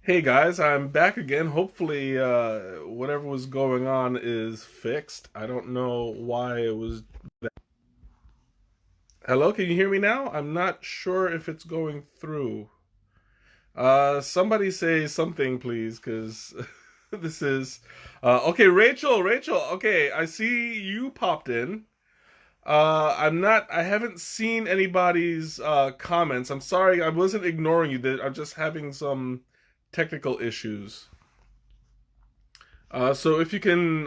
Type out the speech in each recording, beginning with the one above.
Hey guys, I'm back again. Hopefully, whatever was going on is fixed. I don't know why it was. Hello, can you hear me now? I'm not sure if it's going through. Somebody say something, please, because this is. Okay, Rachel, Rachel. Okay, I see you popped in. I'm not. I haven't seen anybody's comments. I'm sorry, I wasn't ignoring you. I'm just having some technical issues. So if you can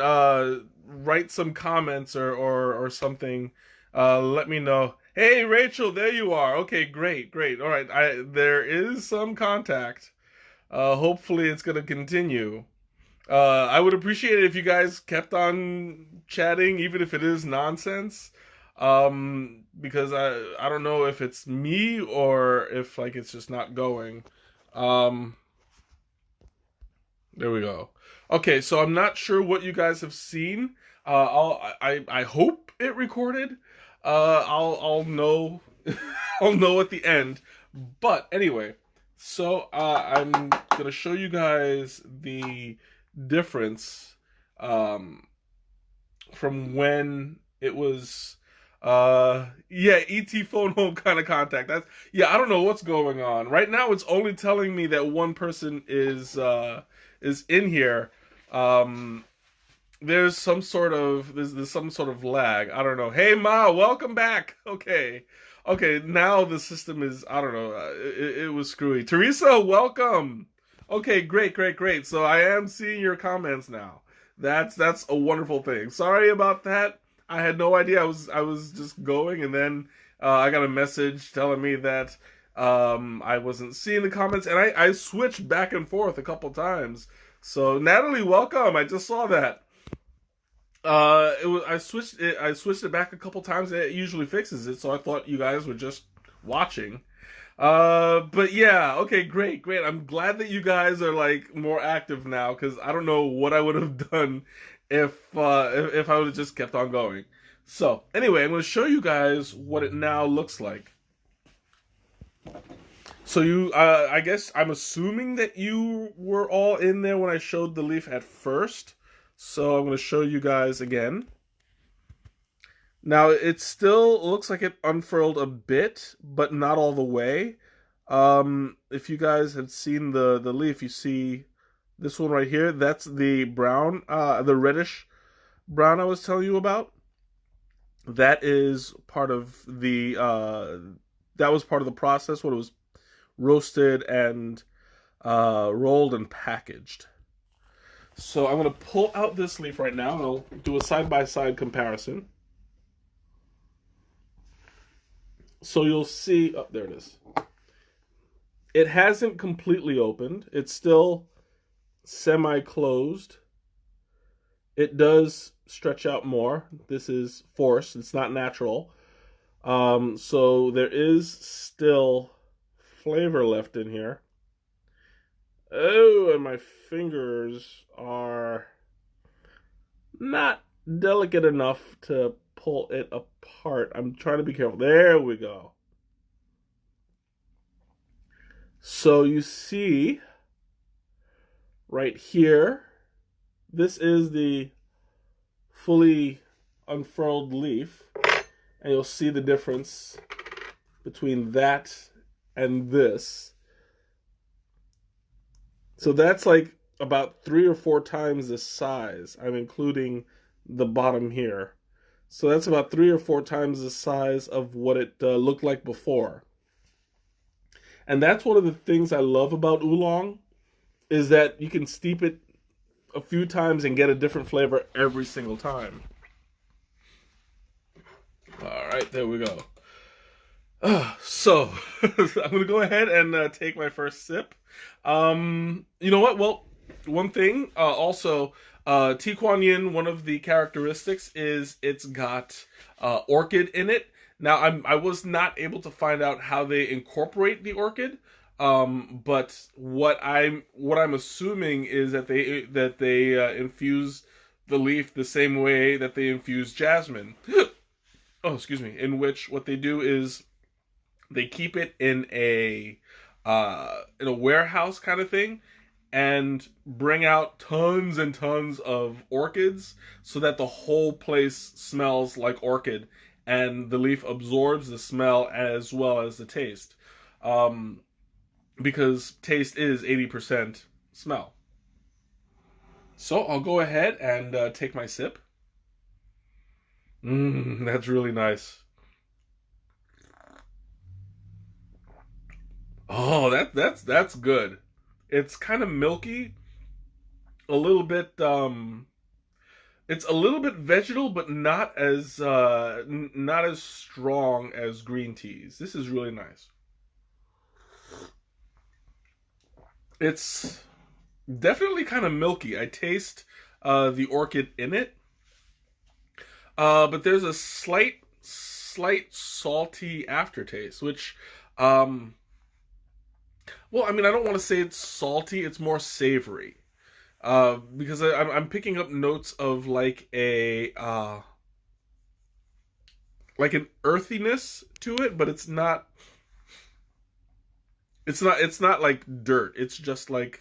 write some comments or something, let me know. Hey Rachel, there you are. Okay, great, great. All right, there is some contact. Hopefully it's gonna continue. I would appreciate it if you guys kept on chatting, even if it is nonsense. Because I don't know if it's me or if like it's just not going. Um, There we go. Okay, so I'm not sure what you guys have seen. I hope it recorded. I'll know I'll know at the end. But anyway, so I'm gonna show you guys the difference um, from when it was yeah, ET phone home kind of contact. That's yeah, I don't know what's going on. Right now it's only telling me that one person is in here. Um there's some sort of lag. I don't know. Hey Ma, welcome back. Okay. Okay, now the system is I don't know. It was screwy. Teresa, welcome. Okay, great, great, great. So I am seeing your comments now. That's a wonderful thing. Sorry about that. I had no idea. I was just going, and then I got a message telling me that I wasn't seeing the comments, and I switched back and forth a couple times. So Natalie, welcome. I just saw that. I switched it back a couple times, and it usually fixes it. So I thought you guys were just watching. But yeah, okay, great, great. I'm glad that you guys are like more active now because I don't know what I would have done if I would have just kept on going. So anyway, I'm going to show you guys what it now looks like. So I guess I'm assuming that you were all in there when I showed the leaf at first. So I'm going to show you guys again. Now it still looks like it unfurled a bit, but not all the way. If you guys have seen the leaf, you see this one right here. That's the brown, the reddish brown I was telling you about. That is part of the that was part of the process when it was roasted and rolled and packaged. So I'm gonna pull out this leaf right now and I'll do a side by side comparison. So you'll see, oh, there it is. It hasn't completely opened. It's still semi-closed. It does stretch out more. This is forced. It's not natural. So there is still flavor left in here. Oh, and my fingers are not delicate enough to pull it apart. I'm trying to be careful. There we go. So you see right here, this is the fully unfurled leaf, and you'll see the difference between that and this. So that's like about 3 or 4 times the size. I'm including the bottom here. So that's about 3 or 4 times the size of what it looked like before. And that's one of the things I love about oolong is that you can steep it a few times and get a different flavor every single time. All right, there we go. So I'm gonna go ahead and take my first sip. You know what? Well, one thing also, TheCommuni-Tea, one of the characteristics is it's got orchid in it. Now I was not able to find out how they incorporate the orchid. But what I'm assuming is that they infuse the leaf the same way that they infuse jasmine. Oh, excuse me. In which what they do is they keep it in a warehouse kind of thing, and bring out tons and tons of orchids so that the whole place smells like orchid and the leaf absorbs the smell as well as the taste. Um, because taste is 80% smell. So I'll go ahead and take my sip. That's really nice. Oh, that's good. It's kind of milky, a little bit it's a little bit vegetal, but not as strong as green teas. This is really nice. It's definitely kind of milky. I taste the orchid in it, but there's a slight salty aftertaste, which um, well, I mean, I don't want to say it's salty. It's more savory. Because I'm picking up notes of like an earthiness to it, but it's not like dirt. It's just like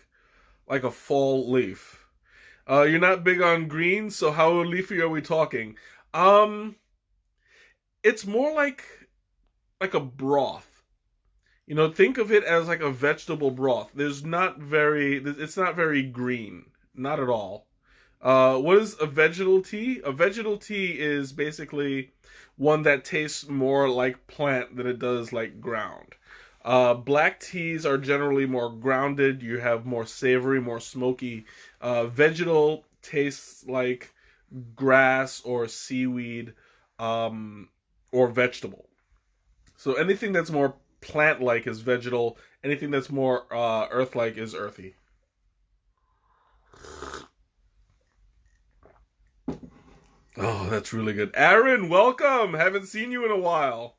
a fall leaf. You're not big on green, so how leafy are we talking? Um, it's more like a broth. Think of it as like a vegetable broth. It's not very green, not at all. What is a vegetal tea? A vegetal tea is basically one that tastes more like plant than it does like ground. Black teas are generally more grounded. You have more savory, more smoky. Vegetal tastes like grass or seaweed, or vegetable. So anything that's more plant-like is vegetal. Anything that's more earth-like is earthy. Oh, that's really good. Aaron, welcome. Haven't seen you in a while.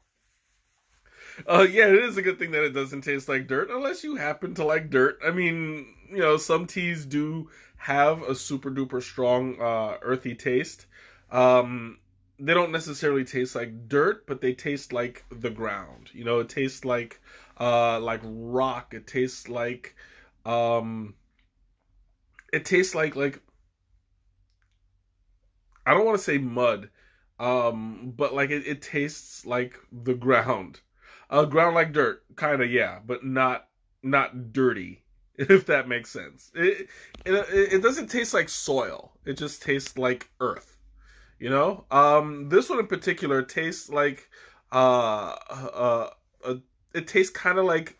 Yeah, it is a good thing that it doesn't taste like dirt, unless you happen to like dirt. I mean, some teas do have a super duper strong earthy taste. Um, they don't necessarily taste like dirt, but they taste like the ground. It tastes like rock. Um, it tastes like I don't want to say mud, but like it tastes like the ground. Ground like dirt, kind of, yeah, but not dirty, if that makes sense. It doesn't taste like soil. It just tastes like earth. This one in particular tastes like it tastes kind of like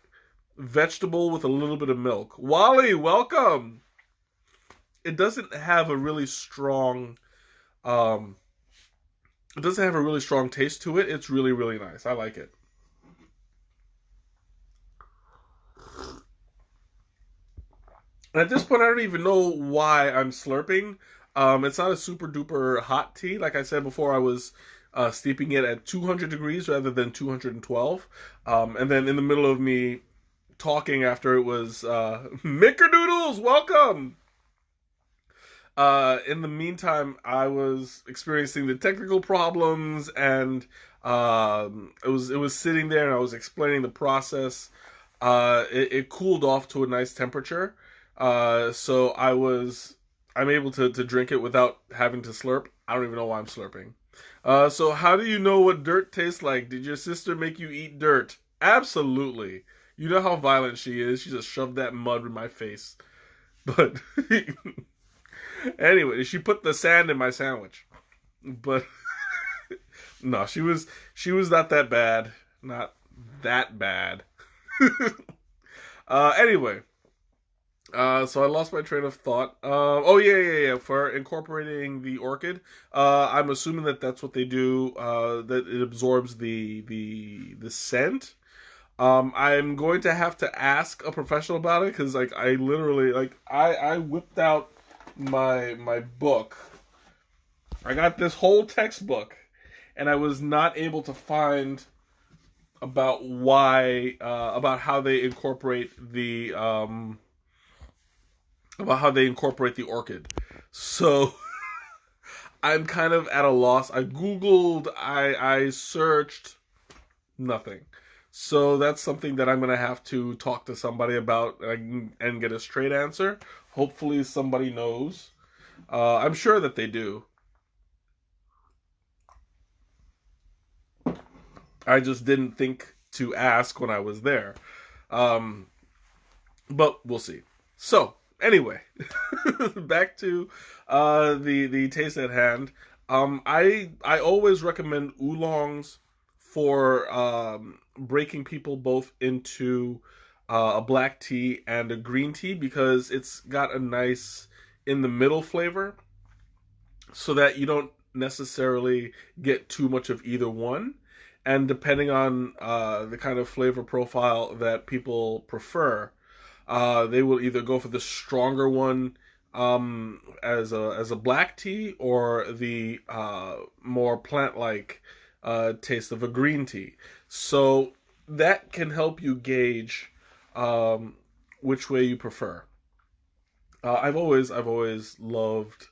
vegetable with a little bit of milk. Wally, welcome. It doesn't have a really strong um it doesn't have a really strong taste to it. It's really, really nice. I like it. And at this point, I don't even know why I'm slurping. It's not a super duper hot tea. Like I said before, I was steeping it at 200 degrees rather than 212. And then in the middle of me talking after it was Mickerdoodles, welcome. In the meantime, I was experiencing the technical problems, and it was sitting there, and I was explaining the process. It cooled off to a nice temperature, so I'm able to drink it without having to slurp. I don't even know why I'm slurping. So how do you know what dirt tastes like? Did your sister make you eat dirt? Absolutely. You know how violent she is. She just shoved that mud in my face. But anyway, she put the sand in my sandwich. But no, she was not that bad. Not that bad. Anyway, so I lost my train of thought. Oh yeah. For incorporating the orchid, I'm assuming that that's what they do. That it absorbs the scent. I'm going to have to ask a professional about it because like I literally I whipped out my book. I got this whole textbook, and I was not able to find about how they incorporate the orchid. So I'm kind of at a loss. I googled, I searched, nothing. So that's something that I'm going to have to talk to somebody about and get a straight answer. Hopefully somebody knows. I'm sure that they do. I just didn't think to ask when I was there. Um, but we'll see. So, anyway, back to the taste at hand. I always recommend oolongs for breaking people both into a black tea and a green tea because it's got a nice in the middle flavor, so that you don't necessarily get too much of either one. And depending on the kind of flavor profile that people prefer, they will either go for the stronger one as a black tea, or the more plant like taste of a green tea. So that can help you gauge which way you prefer. I've always loved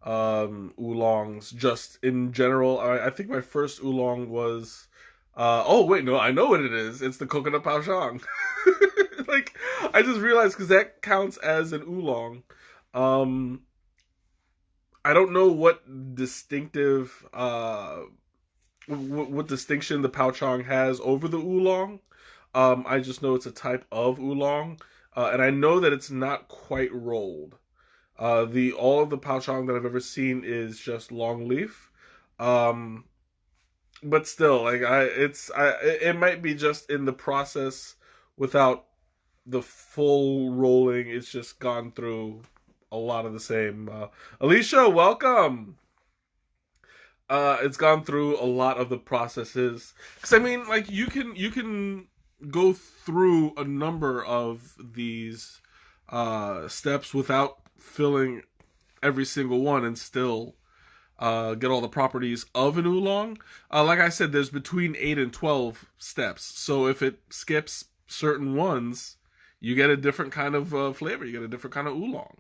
oolongs just in general. I think my first oolong was oh wait, no, I know what it is. It's the coconut pao shang. Like, I just realized because that counts as an oolong. Um, I don't know what distinctive what distinction the pao chang has over the oolong. I just know it's a type of oolong, and I know that it's not quite rolled. The all of the pao chang that I've ever seen is just long leaf. Um, but still, like it might be just in the process without the full rolling. It's just gone through a lot of the same. Alicia, welcome. It's gone through a lot of the processes. Because I mean, like you can go through a number of these steps without filling every single one and still get all the properties of an oolong. Like I said, there's between 8 and 12 steps. So if it skips certain ones, you get a different kind of flavor. You get a different kind of oolong.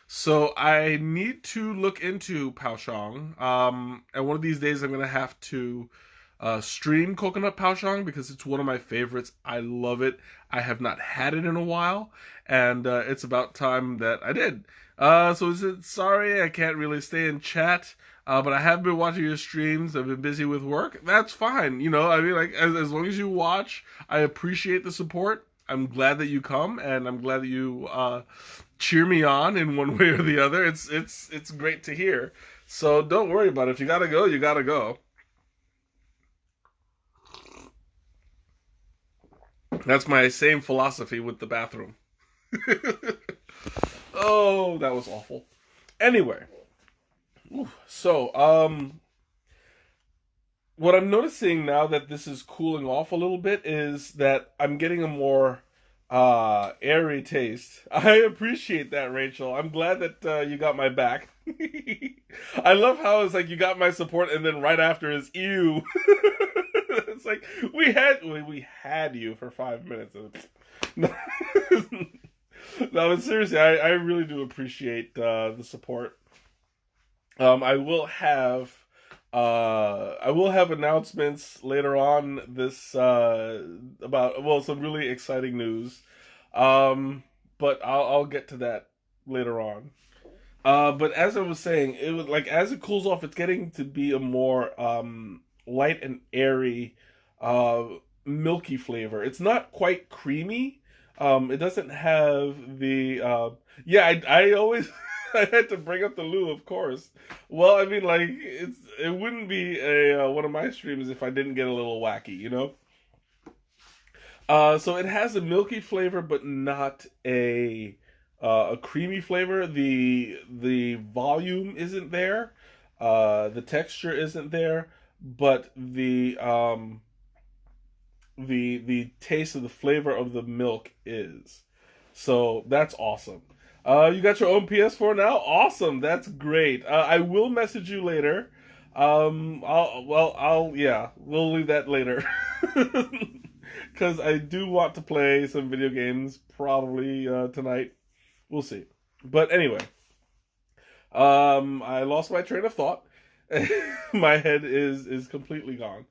So I need to look into Pao Shang. And one of these days I'm going to have to stream coconut Pao Shang because it's one of my favorites. I love it. I have not had it in a while, and it's about time that I did. So is it sorry I can't really stay in chat, but I have been watching your streams. I've been busy with work. That's fine. You know, I mean, like as long as you watch, I appreciate the support. I'm glad that you come, and I'm glad that you cheer me on in one way or the other. It's great to hear. So don't worry about it. If you gotta go, you gotta go. That's my same philosophy with the bathroom. Oh, that was awful. Anyway, so what I'm noticing now that this is cooling off a little bit is that I'm getting a more airy taste. I appreciate that, Rachel. I'm glad that you got my back. I love how it's like you got my support, and then right after is ew. It's like we had you for 5 minutes. No, no, but seriously, I really do appreciate the support. I will have announcements later on this about, well, some really exciting news. But I'll get to that later on. But as I was saying, it was like as it cools off, it's getting to be a more light and airy, uh, milky flavor. It's not quite creamy. It doesn't have the yeah. I always I had to bring up the Lou, of course. Well, I mean, like it wouldn't be a one of my streams if I didn't get a little wacky, you know. So it has a milky flavor, but not a creamy flavor. The volume isn't there. The texture isn't there, but the taste of the flavor of the milk is. So that's awesome. You got your own PS4 now? Awesome. That's great. I will message you later. Yeah, we'll leave that later. Because I do want to play some video games probably tonight. We'll see. But anyway, I lost my train of thought. My head is completely gone.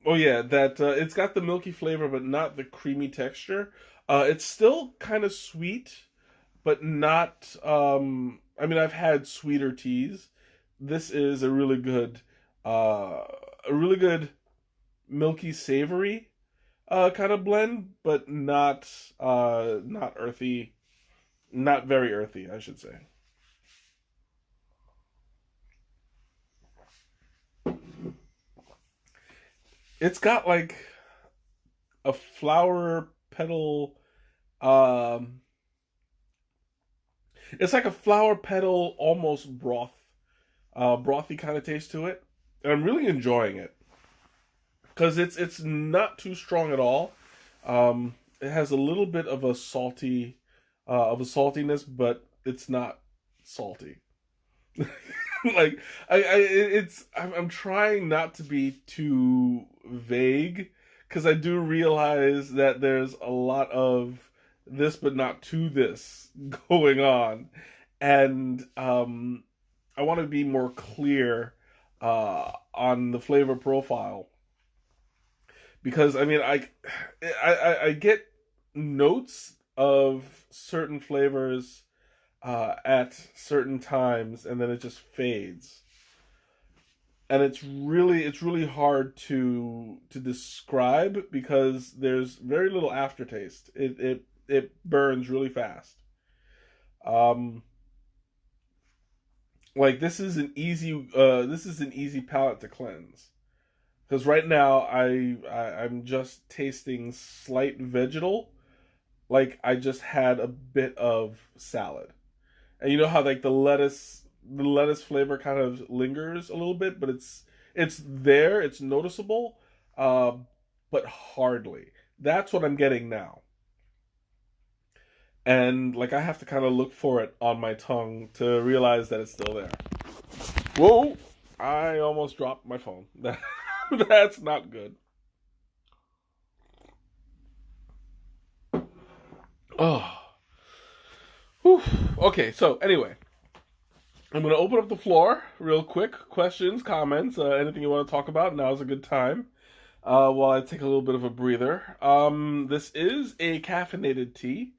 Oh yeah, that it's got the milky flavor, but not the creamy texture. It's still kind of sweet, but not. I mean, I've had sweeter teas. This is uh, a really good milky savory kind of blend, but not earthy, not very earthy, I should say. It's got like a flower petal. Um, it's like a flower petal, almost brothy kind of taste to it, and I'm really enjoying it because it's not too strong at all. It has a little bit of a saltiness, but it's not salty. Like I'm trying not to be too vague because I do realize that there's a lot of this but not to this going on, and I want to be more clear on the flavor profile because I mean I get notes of certain flavors at certain times, and then it just fades. And it's really hard to describe because there's very little aftertaste. It burns really fast. Um, like this is an easy palate to cleanse because right now I'm just tasting slight vegetal, like I just had a bit of salad. And you know how like the lettuce flavor kind of lingers a little bit, but it's there, it's noticeable, uh, but hardly. That's what I'm getting now. And like I have to kind of look for it on my tongue to realize that it's still there. Whoa! I almost dropped my phone. That's not good. Oh. Whew. Okay, so anyway, I'm going to open up the floor real quick. Questions, comments, anything you want to talk about, now's a good time. While I take a little bit of a breather. This is a caffeinated tea.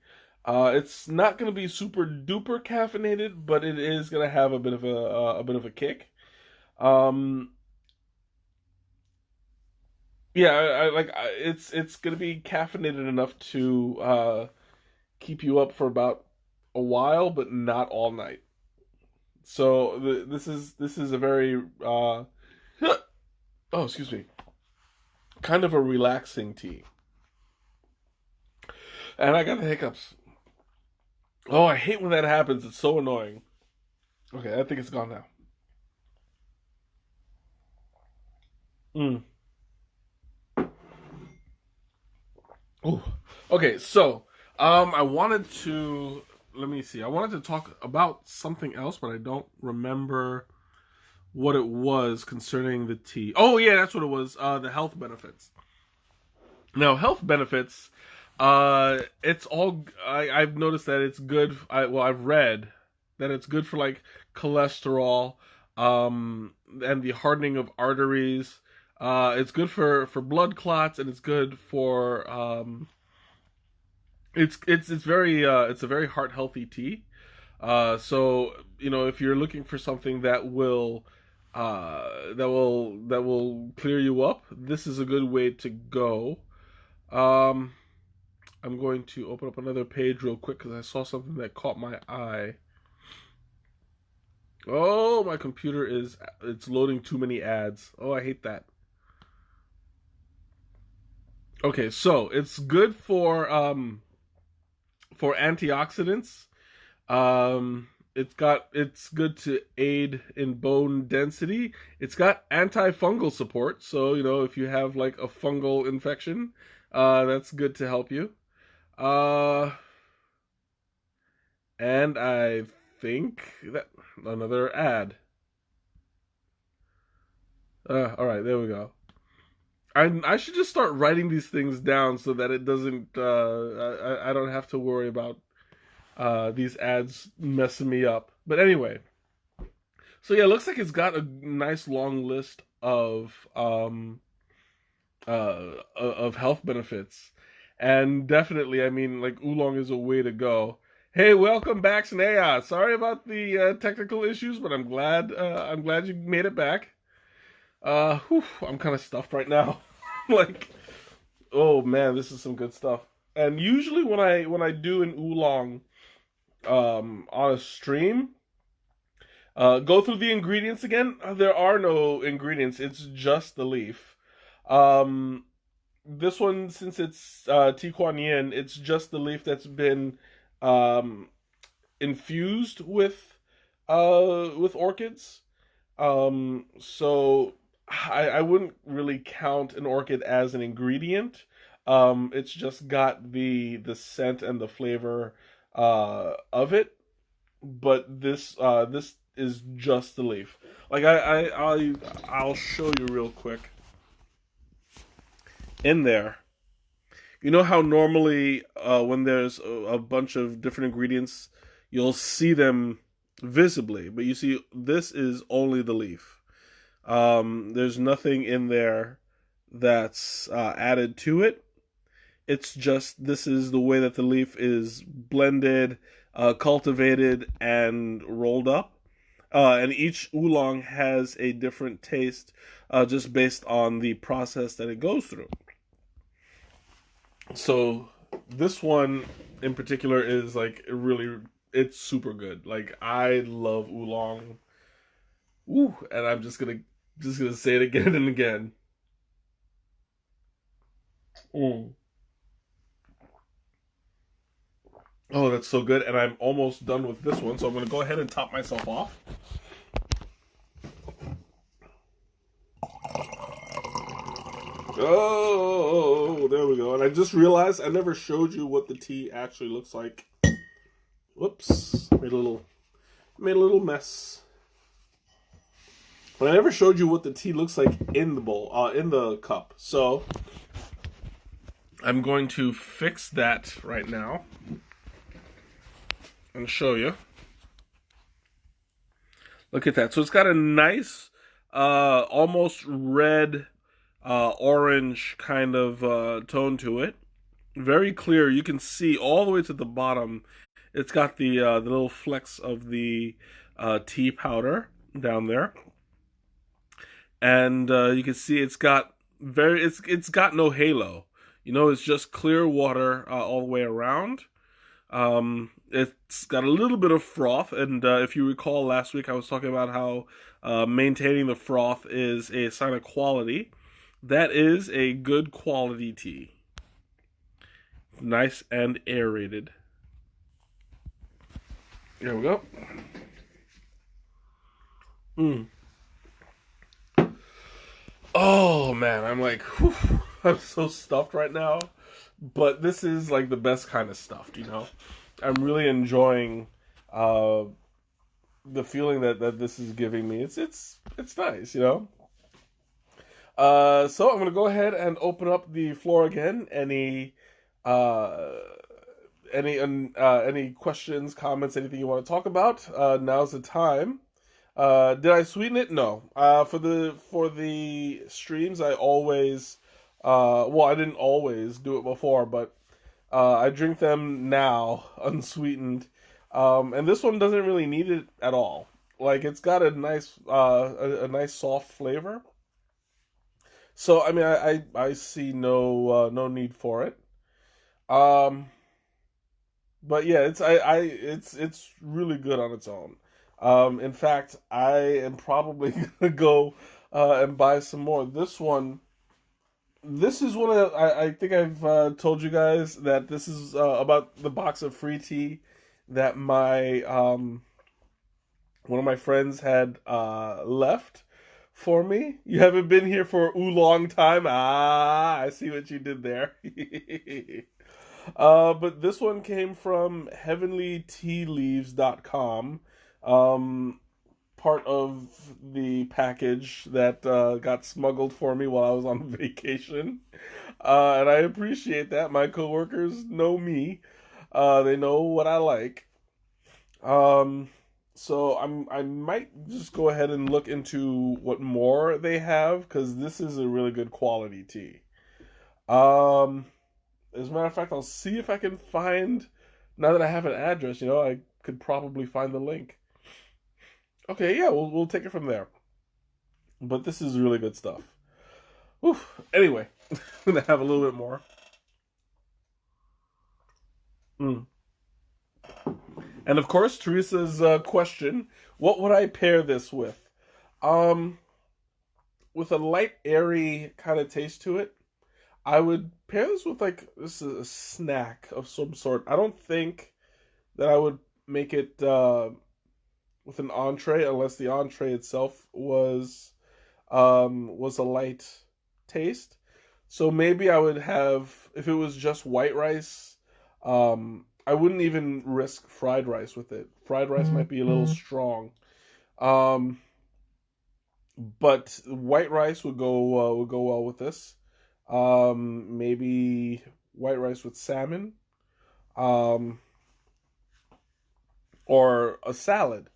It's not going to be super duper caffeinated, but it is going to have a bit of a kick. Um, yeah, it's going to be caffeinated enough to keep you up for about a while, but not all night. So this is a very oh, excuse me, kind of a relaxing tea. And I got the hiccups. Oh, I hate when that happens. It's so annoying. Okay, I think it's gone now. Mm. Ooh. Okay, so I wanted to let me see. I wanted to talk about something else, but I don't remember what it was concerning the tea. Oh yeah, that's what it was. The health benefits. Now, health benefits. It's all. I've noticed that it's good. I've read that it's good for like cholesterol, and the hardening of arteries. It's good for blood clots, and it's good for it's a very heart healthy tea. So if you're looking for something that will clear you up, this is a good way to go. Um, I'm going to open up another page real quick because I saw something that caught my eye. Oh, my computer it's loading too many ads. Oh, I hate that. Okay, so it's good for antioxidants. It's good to aid in bone density. It's got antifungal support, so if you have like a fungal infection, that's good to help you. Uh, and I think that another ad. All right, there we go. I should just start writing these things down so that it doesn't. I don't have to worry about these ads messing me up. But anyway, so yeah, it looks like it's got a nice long list of of health benefits. And definitely, I mean, like oolong is a way to go. Hey, welcome back, Snea. Sorry about the technical issues, but I'm glad you made it back. Whew, I'm kind of stuffed right now. Like, oh man, this is some good stuff. And usually when I do an oolong on a stream, go through the ingredients again. There are no ingredients. It's just the leaf. Um, this one, since it's TheCommuni-Tea, it's just the leaf that's been um, infused with orchids. So I wouldn't really count an orchid as an ingredient. It's just got the scent and the flavor of it. But this is just the leaf. Like I'll show you real quick. In there, you know how normally when there's a bunch of different ingredients, you'll see them visibly, but you see this is only the leaf. There's nothing in there that's added to it. It's just this is the way that the leaf is blended, cultivated, and rolled up. And each oolong has a different taste just based on the process that it goes through. So this one in particular is like really, it's super good. Like I love oolong. Ooh, and I'm just gonna say it again and again. Mm. Oh, that's so good. And I'm almost done with this one, so I'm gonna go ahead and top myself off. Oh, there we go. And I just realized I never showed you what the tea actually looks like. Whoops, made a little mess. But I never showed you what the tea looks like in the bowl, in the cup. So I'm going to fix that right now and show you. Look at that. So it's got a nice, almost red, orange kind of tone to it. Very clear. You can see all the way to the bottom. It's got the little flecks of the tea powder down there, and you can see it's got no halo. You know, it's just clear water all the way around. It's got a little bit of froth, and if you recall last week, I was talking about how maintaining the froth is a sign of quality. That is a good quality tea. Nice and aerated. There we go. Mm. Oh man, I'm like, whew, I'm so stuffed right now. But this is like the best kind of stuffed, you know. I'm really enjoying uh, the feeling that this is giving me. It's nice, you know. So I'm gonna go ahead and open up the floor again. Uh, any questions, comments, anything you want to talk about? Now's the time. Did I sweeten it? No. For the streams, I always well, I didn't always do it before, but I drink them now unsweetened. And this one doesn't really need it at all. Like it's got a nice soft flavor. So I mean, I see no need for it. Um, but yeah, it's really good on its own. In fact, I am probably gonna go and buy some more. This is one of I think I've told you guys that this is about the box of free tea that my one of my friends had left for me. You haven't been here for a long time. Ah, I see what you did there. But this one came from heavenlytealeaves.com. Um, Part of the package that got smuggled for me while I was on vacation. And I appreciate that. My coworkers know me. They know what I like. Um, so I might just go ahead and look into what more they have because this is a really good quality tea. Um, as a matter of fact, I'll see if I can find. Now that I have an address, I could probably find the link. Okay, yeah, we'll take it from there. But this is really good stuff. Whew. Anyway, I'm gonna have a little bit more. Mm. And of course, Teresa's question: what would I pair this with? Um, with a light, airy kind of taste to it, I would pair this with like this is a snack of some sort. I don't think that I would make it with an entree unless the entree itself was a light taste. So maybe I would have if it was just white rice. I wouldn't even risk fried rice with it. Fried rice might be a little strong. Um, but white rice would go well with this. Maybe white rice with salmon, um, or a salad.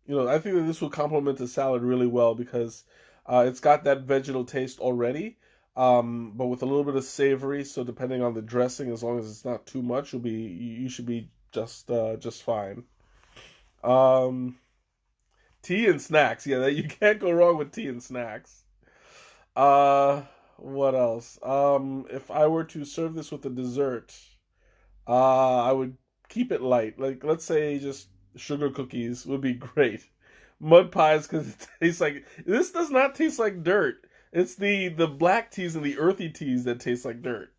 I think that this will complement the salad really well because it's got that vegetal taste already, but with a little bit of savory. So depending on the dressing, as long as it's not too much, you should be just fine. Um, tea and snacks, yeah, you can't go wrong with tea and snacks. Uh, what else? If I were to serve this with a dessert, I would keep it light. Like let's say just sugar cookies would be great. Mud pies because it tastes like this does not taste like dirt. It's the black teas and the earthy teas that taste like dirt.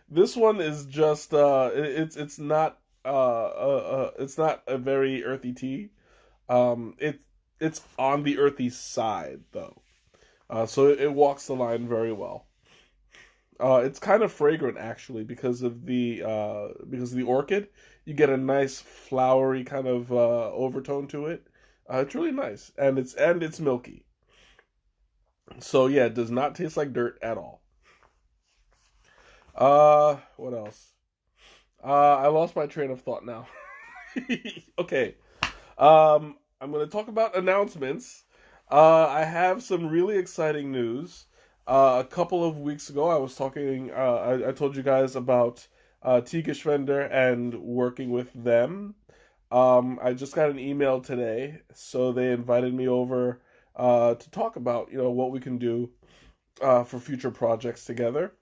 This one is just it's not a very earthy tea. It's on the earthy side though. So it walks the line very well. It's kind of fragrant actually because of the orchid. You get a nice flowery kind of overtone to it. It's really nice, and it's milky. So yeah, it does not taste like dirt at all. What else? I lost my train of thought now. Okay. I'm going to talk about announcements. I have some really exciting news. A couple of weeks ago, I was talking. I told you guys about Tigerschwender and working with them. I just got an email today, so they invited me over to talk about what we can do for future projects together.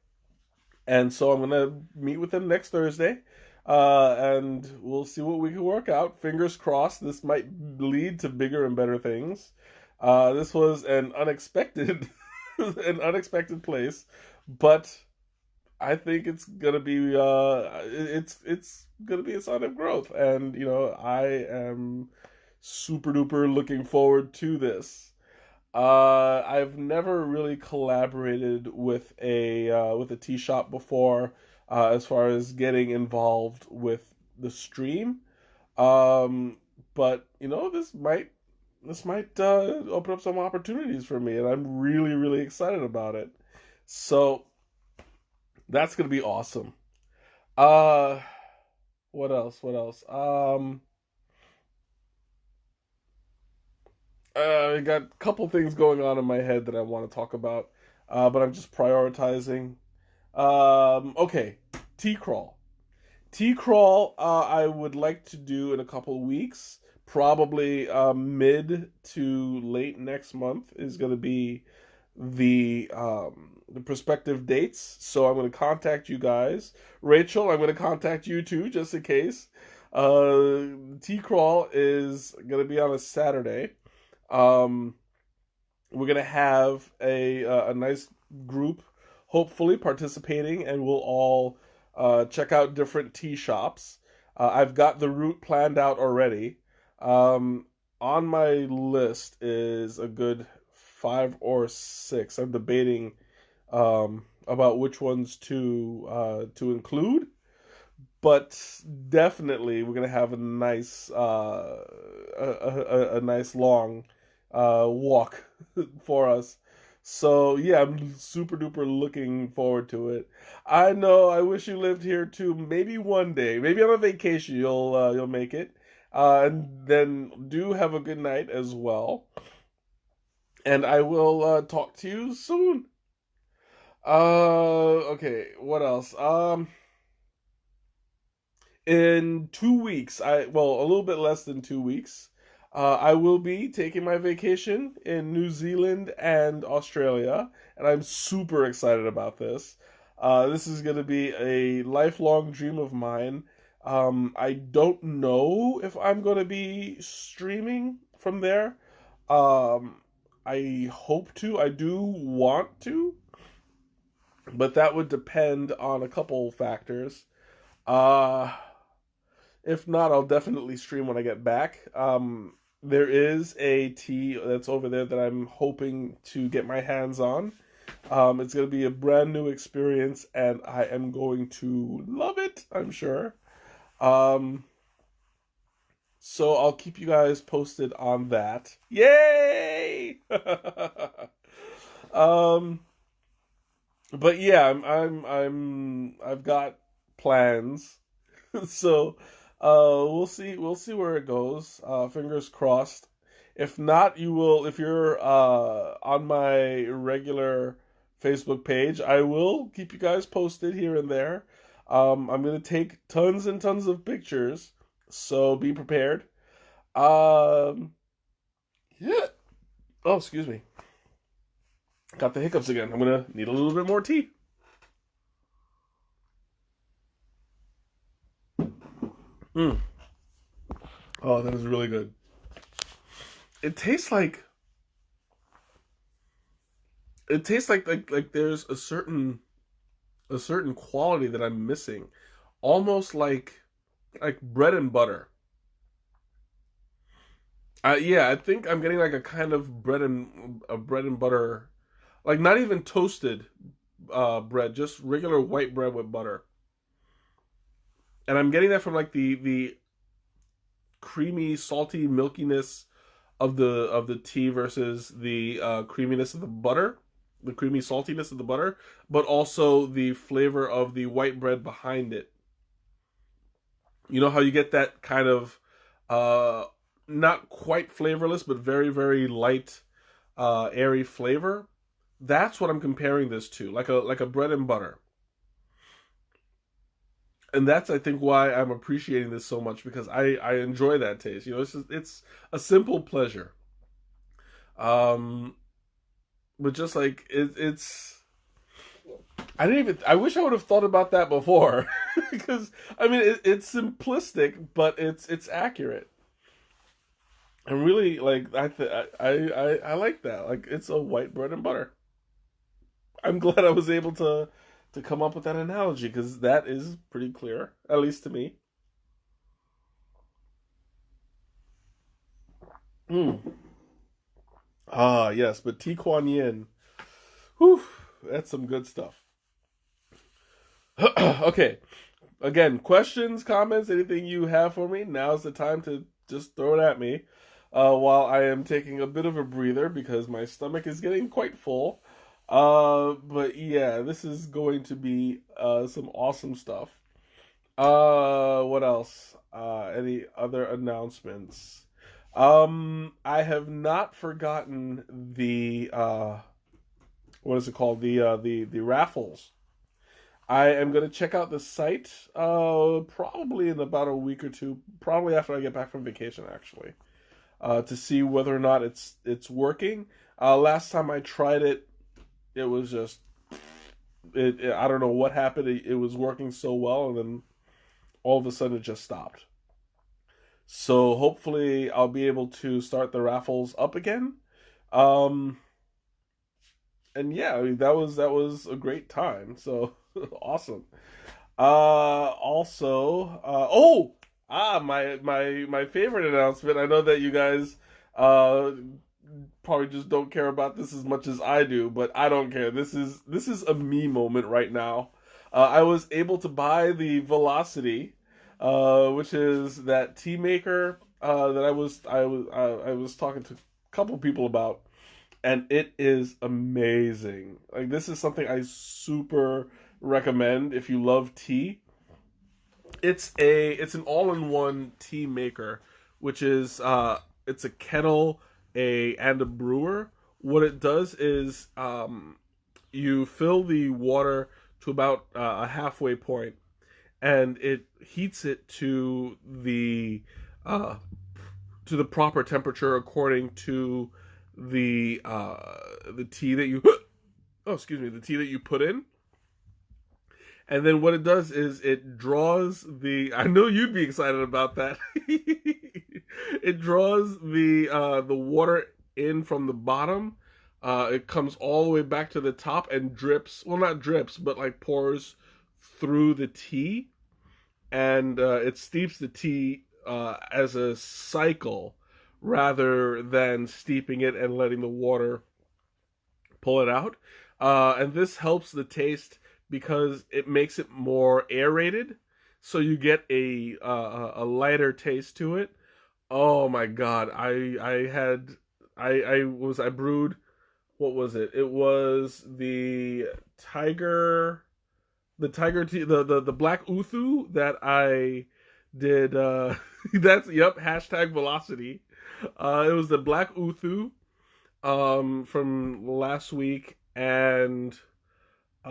And so I'm gonna meet with them next Thursday, and we'll see what we can work out. Fingers crossed, this might lead to bigger and better things. This was an unexpected, an unexpected place, but I think it's gonna be a sign of growth, and I am super duper looking forward to this. I've never really collaborated with a tea shop before, as far as getting involved with the stream. Um, but this might open up some opportunities for me, and I'm really really excited about it. So that's gonna be awesome. Uh, what else? What else? I got a couple things going on in my head that I want to talk about, but I'm just prioritizing. Okay, Tea Crawl. Tea Crawl, I would like to do in a couple of weeks. Probably mid to late next month is going to be the prospective dates. So I'm going to contact you guys. Rachel, I'm going to contact you too, just in case. Tea Crawl is going to be on a Saturday. Um, we're gonna have a nice group, hopefully participating, and we'll all check out different tea shops. I've got the route planned out already. Um, on my list is a good five or six. I'm debating about which ones to include, but definitely we're gonna have a nice a nice long walk for us. So yeah, I'm super duper looking forward to it. I know. I wish you lived here too. Maybe one day, maybe on a vacation, you'll make it. And then do have a good night as well. And I will talk to you soon. Okay, what else? In 2 weeks, a little bit less than 2 weeks, I will be taking my vacation in New Zealand and Australia, and I'm super excited about this. This is going to be a lifelong dream of mine. I don't know if I'm going to be streaming from there. Um, I hope to. I do want to, but that would depend on a couple factors. Uh, if not, I'll definitely stream when I get back. There is a tea that's over there that I'm hoping to get my hands on. It's going to be a brand new experience, and I am going to love it, I'm sure. Um, so I'll keep you guys posted on that. Yay! um, but yeah, I've got plans. So we'll see where it goes. Fingers crossed. If not, you will, if you're on my regular Facebook page, I will keep you guys posted here and there. I'm gonna take tons and tons of pictures, so be prepared. Um, yeah. Oh, excuse me. Got the hiccups again. I'm gonna need a little bit more tea. Mm. Oh, that is really good. It tastes like it tastes like there's a certain quality that I'm missing, almost like bread and butter. Yeah, I think I'm getting like a kind of bread and butter, like not even toasted bread, just regular white bread with butter, and I'm getting that from like the creamy, salty milkiness of the tea versus the creaminess of the butter, the creamy saltiness of the butter, but also the flavor of the white bread behind it. You know how you get that kind of uh not quite flavorless but very very light airy flavor. That's what I'm comparing this to, like a bread and butter. And that's, I think, why I'm appreciating this so much, because I enjoy that taste. It's a simple pleasure. Um but just like it's I didn't even. I wish I would have thought about that before, because I mean it's simplistic, but it's accurate. And really, like I like that. Like it's a white bread and butter. I'm glad I was able to come up with that analogy, because that is pretty clear, at least to me. Mm. Ah, yes, but Kwan Yin, whew, that's some good stuff. Okay, again, questions, comments, anything you have for me, now's the time to just throw it at me. While I am taking a bit of a breather because my stomach is getting quite full. But yeah, this is going to be some awesome stuff. What else? Any other announcements? I have not forgotten the what is it called? The raffles. I am going to check out the site probably in about a week or two, probably after I get back from vacation, actually, to see whether or not it's working. Last time I tried it, it was just I don't know what happened. It was working so well, and then all of a sudden it just stopped. So hopefully I'll be able to start the raffles up again. Um, and yeah, I mean, that was a great time. So awesome. Also, my favorite announcement. I know that you guys uh probably just don't care about this as much as I do, but I don't care. This is a me moment right now. I was able to buy the Velocity, which is that tea maker that I was talking to a couple people about, and it is amazing. Like this is something I super recommend if you love tea. It's an all-in-one tea maker, which is it's a kettle, a and a brewer. What it does is you fill the water to about a halfway point, and it heats it uh, to the proper temperature according to the tea that you oh excuse me the tea that you put in. And then what it does is it draws the. I know you'd be excited about that. It draws the water in from the bottom. It comes all the way back to the top and drips. Well, not drips, but like pours through the tea, and it steeps the tea as a cycle rather than steeping it and letting the water pull it out. And this helps the taste because it makes it more aerated, so you get a lighter taste to it. Oh my god, I brewed, what was it? It was the tiger tea, the black uthu that I did. That's yep, hashtag velocity. It was the black uthu from last week, and the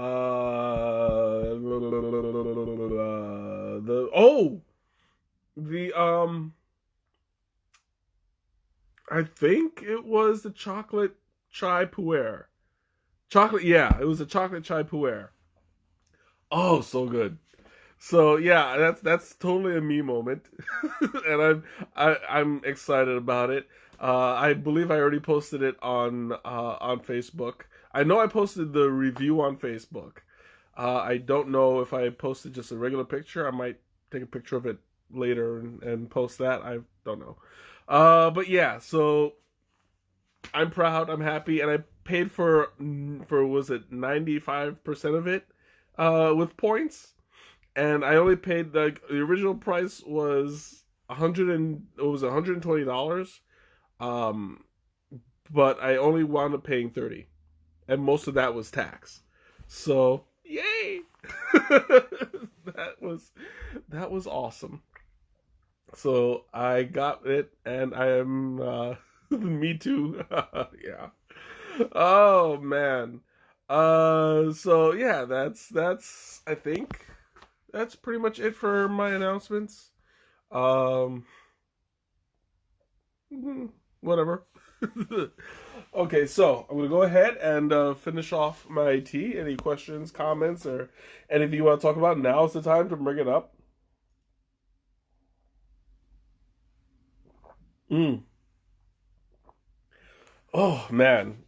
oh the I think it was the chocolate chai puer. Chocolate, yeah, it was a chocolate chai puer. Oh, so good. So yeah, that's totally a me moment, and I'm excited about it. I believe I already posted it on Facebook. I know I posted the review on Facebook. I don't know if I posted just a regular picture. I might take a picture of it later and post that. I don't know. But yeah, so I'm proud. I'm happy, and I paid for was it 95% of it with points, and I only paid the original price was $120. Um, but I only wound up paying 30, and most of that was tax. So yay! That was awesome. So I got it, and I am me too. Yeah. Oh man. So yeah, that's I think that's pretty much it for my announcements. Um Whatever. Okay, so I'm gonna go ahead and finish off my tea. Any questions, comments, or anything you want to talk about? Now's the time to bring it up. Mm. Oh man,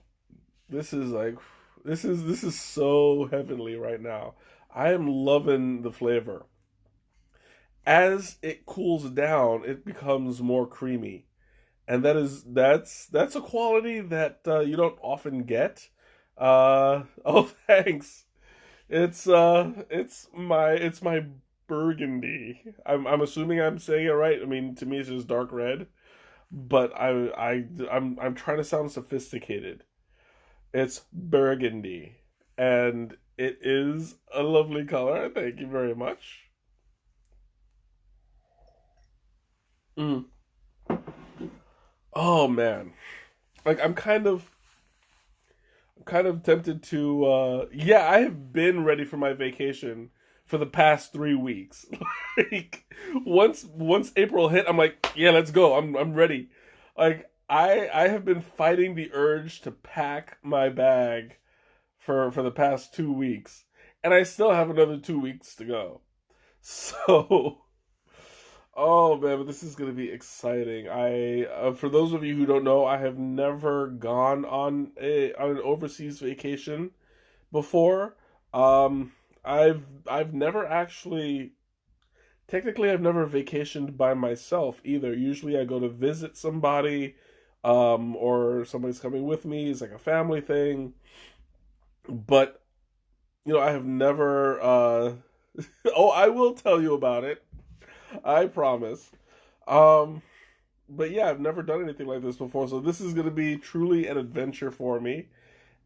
this is like this is so heavenly right now. I am loving the flavor. As it cools down, it becomes more creamy, and that's a quality that you don't often get. Oh, thanks. It's my burgundy. I'm assuming I'm saying it right. I mean, to me, it's just dark red, but I'm trying to sound sophisticated. It's burgundy, and it is a lovely color. Thank you very much. Mm. Oh man, like I'm kind of tempted to. Yeah, I have been ready for my vacation for the past 3 weeks. Like once April hit, I'm like, yeah, let's go. I'm ready. Like I have been fighting the urge to pack my bag for the past 2 weeks, and I still have another 2 weeks to go. So, oh man, but this is gonna be exciting. For those of you who don't know, I have never gone on an overseas vacation before. Um, I've never actually technically I've never vacationed by myself either. Usually I go to visit somebody, or somebody's coming with me. It's like a family thing. But I have never. Oh, I will tell you about it. I promise. Um, but yeah, I've never done anything like this before, so this is going to be truly an adventure for me.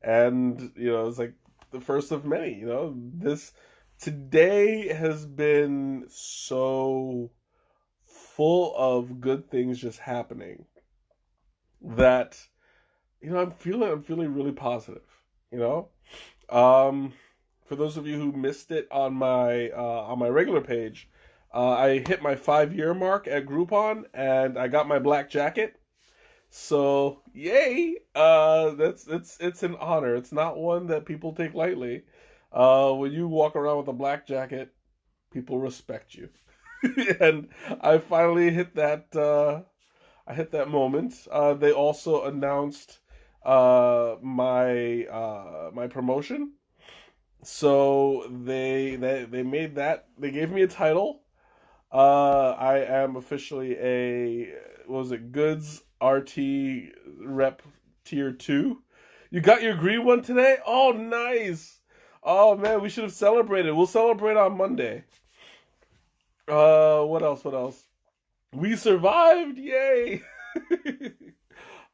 And it's like the first of many. This today has been so full of good things just happening that I'm feeling really positive. You know, Um, for those of you who missed it on my regular page, I hit my 5 year mark at Groupon, and I got my black jacket. So yay! It's an honor. It's not one that people take lightly. When you walk around with a black jacket, people respect you. And I finally hit that. I hit that moment. They also announced my promotion. So they made that. They gave me a title. I am officially a, what was it, Goods RT Rep Tier 2. You got your green one today? Oh, nice. Oh man, we should have celebrated. We'll celebrate on Monday. What else? What else? We survived! Yay!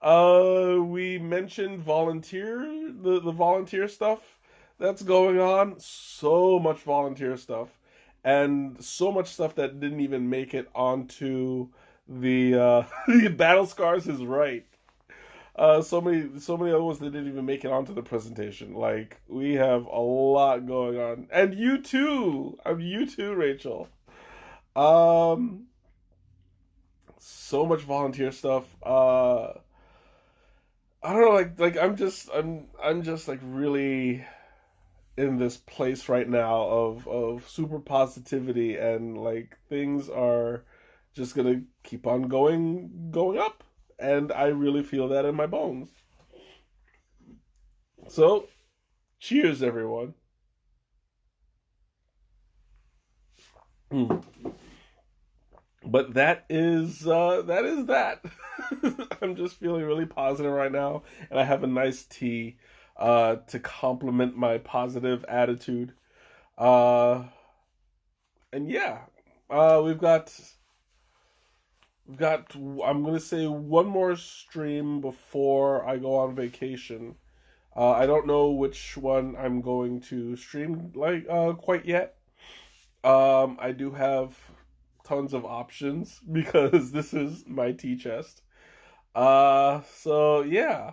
We mentioned the volunteer stuff that's going on. So much volunteer stuff, and so much stuff that didn't even make it onto the battle scars is right. So many other ones that didn't even make it onto the presentation. Like, we have a lot going on, and you too. You too, Rachel. Um, so much volunteer stuff. I don't know, I'm just like really in this place right now of super positivity, and like things are just gonna keep on going up, and I really feel that in my bones. So, cheers, everyone. Mm. But that is that. I'm just feeling really positive right now, and I have a nice tea to complement my positive attitude. Uh, and yeah, uh, we've got we've got I'm gonna say one more stream before I go on vacation. I don't know which one I'm going to stream like quite yet. I do have tons of options because this is my tea chest. So yeah.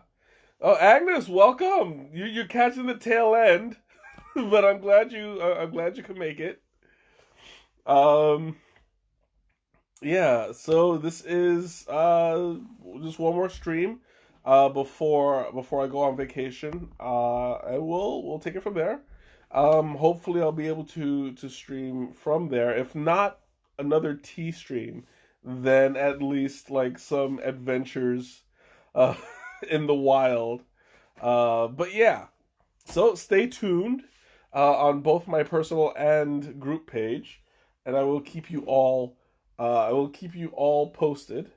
Oh, Agnes, welcome. You're catching the tail end, but I'm glad you could make it. Um, yeah. So this is just one more stream before I go on vacation. And we'll take it from there. Hopefully I'll be able to stream from there. If not another tea stream, then at least like some adventures uh in the wild. But yeah, so stay tuned on both my personal and group page, and I will keep you all posted.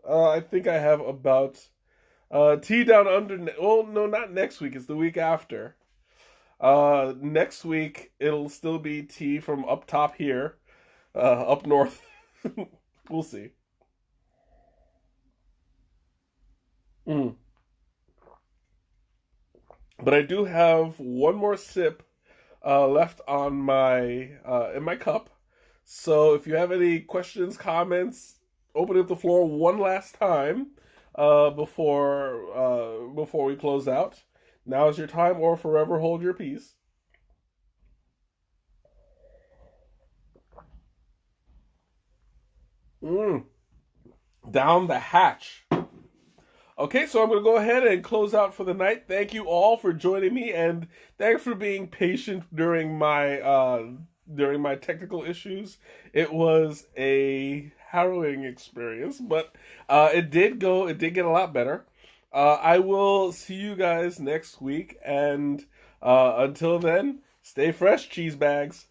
I think I have about tea down under. Well, no, not next week. It's the week after. Next week it'll still be tea from up top here, up north. We'll see. Mm. But I do have one more sip left on my in my cup. So if you have any questions, comments, open up the floor one last time before we close out. Now is your time, or forever hold your peace. Mm, down the hatch. Okay, so I'm going to go ahead and close out for the night. Thank you all for joining me, and thanks for being patient during my technical issues. It was a harrowing experience, but it did get a lot better. I will see you guys next week, and until then, stay fresh, cheese bags.